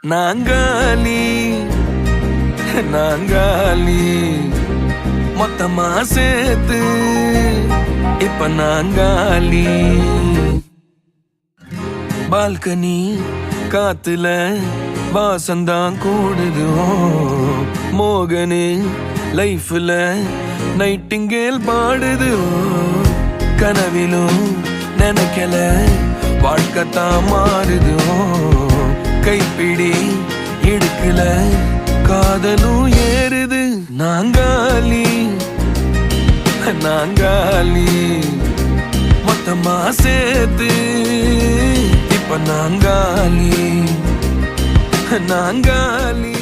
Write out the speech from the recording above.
நாங்காலி நாங்காலி மொத்தமா சேர்த்து இப்ப நாங்காலி. பால்கனி காத்துல வாசந்தான் கூடுது. மோகனு லைஃப்ல நைட்டிங்கேல் பாடுது. கனவிலும் நினைக்கல வாழ்க்கைத்தான் மாறுது. கைப்பிடி இடுக்கல காதலும் ஏறுது. நாங்காலி நாங்காலி மொத்தமா சேர்த்து இப்ப நாங்காலி நாங்காலி.